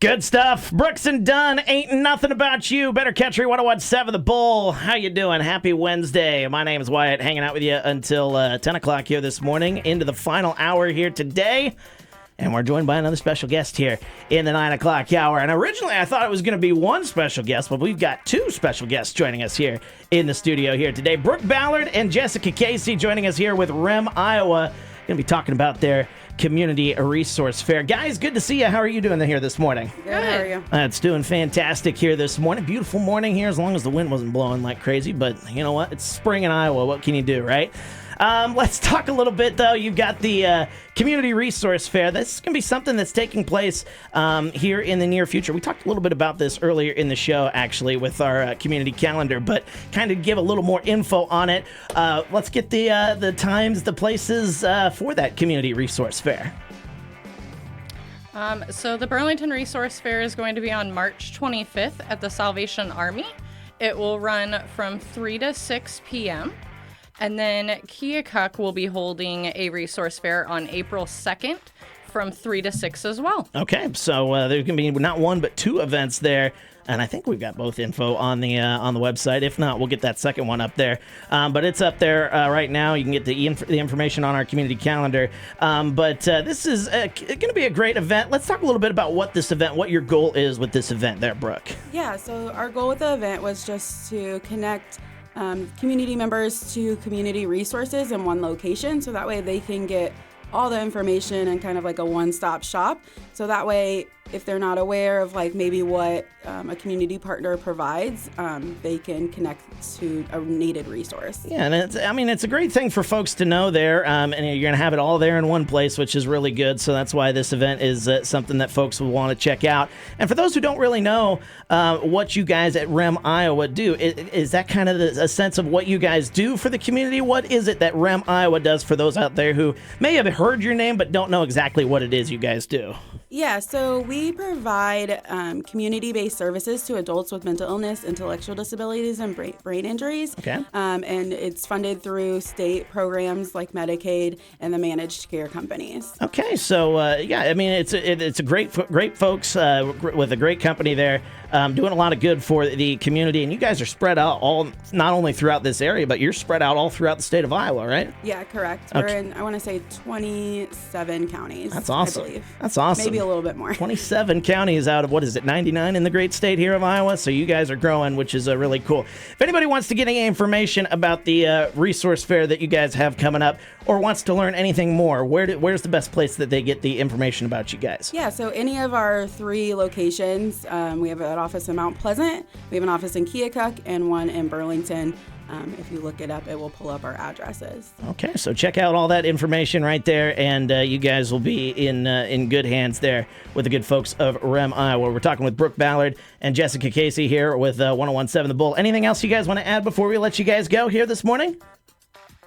Good stuff. Brooks and Dunn, Ain't Nothing About You. Better Country 101.7 The Bull. How you doing? Happy Wednesday. My name is Wyatt, hanging out with you until 10 o'clock here this morning, into the final hour here today. And we're joined by another special guest here in the 9 o'clock hour. And originally I thought it was going to be one special guest, but we've got two special guests joining us here in the studio here today. Brooke Ballard and Jessica Casey joining us here with REM Iowa. Going to be talking about their community resource fair. Guys, good to see you. How are you doing here this morning? Good. How are you? It's doing fantastic here this morning. Beautiful morning here, as long as the wind wasn't blowing like crazy. But you know what? It's spring in Iowa. What can you do, right? Let's talk a little bit, though. You've got the Community Resource Fair. This is going to be something that's taking place here in the near future. We talked a little bit about this earlier in the show, actually, with our community calendar, but kind of give a little more info on it. Let's get the times, the places for that Community Resource Fair. So the Burlington Resource Fair is going to be on March 25th at the Salvation Army. It will run from 3 to 6 p.m., and then Keokuk will be holding a resource fair on April 2nd from 3 to 6 as well. Okay, so there's going to be not one but two events there, and I think we've got both info on the website. If not, we'll get that second one up there. But it's up there right now. You can get the information on our community calendar. But this is going to be a great event. Let's talk a little bit about what your goal is with this event there, Brooke. Yeah, so our goal with the event was just to connect community members to community resources in one location, so that way they can get all the information and kind of like a one-stop shop. So that way, if they're not aware of like maybe what a community partner provides, they can connect to a needed resource. Yeah, and it's a great thing for folks to know there, and you're going to have it all there in one place, which is really good. So that's why this event is something that folks will want to check out. And for those who don't really know what you guys at REM Iowa do, is that kind of a sense of what you guys do for the community? What is it that REM Iowa does for those out there who may have heard your name but don't know exactly what it is you guys do? Yeah, so we provide community-based services to adults with mental illness, intellectual disabilities, and brain injuries. Okay. And it's funded through state programs like Medicaid and the managed care companies. Okay, so it's a great folks with a great company there, doing a lot of good for the community. And you guys are spread out not only throughout this area, but you're spread out all throughout the state of Iowa, right? Yeah, correct. Okay. We're in, I want to say, 27 counties. That's awesome. I believe. That's awesome. Maybe a little bit more. 27 counties out of, 99 in the great state here of Iowa. So you guys are growing, which is really cool. If anybody wants to get any information about the resource fair that you guys have coming up, or wants to learn anything more, where's the best place that they get the information about you guys? Yeah, so any of our 3 locations, we have an office in Mount Pleasant, we have an office in Keokuk, and one in Burlington. If you look it up, it will pull up our addresses. Okay, so check out all that information right there, and you guys will be in good hands there with the good folks of REM Iowa. We're talking with Brooke Ballard and Jessica Casey here with 101.7 The Bull. Anything else you guys want to add before we let you guys go here this morning?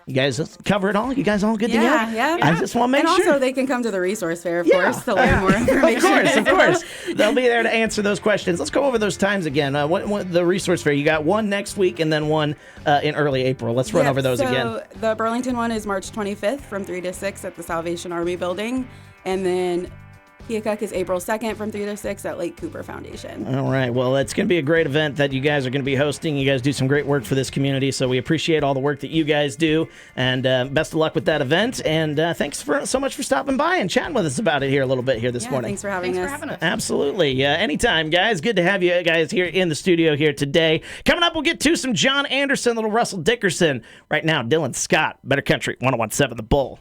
You guys cover it all? You guys all good to go? Yeah. I just want to make sure. And also they can come to the resource fair, of course, to learn more information. Of course. They'll be there to answer those questions. Let's go over those times again. What the resource fair? You got one next week and then one in early April. Let's run over those again. So the Burlington one is March 25th from 3 to 6 at the Salvation Army building. And then Keokuk is April 2nd from 3 to 6 at Lake Cooper Foundation. All right. Well, it's going to be a great event that you guys are going to be hosting. You guys do some great work for this community, so we appreciate all the work that you guys do. And best of luck with that event. And thanks so much for stopping by and chatting with us about it here a little bit here this morning. Thanks for having us. Absolutely. Anytime, guys. Good to have you guys here in the studio here today. Coming up, we'll get to some John Anderson, little Russell Dickerson. Right now, Dylan Scott, Better Country 101.7 The Bull.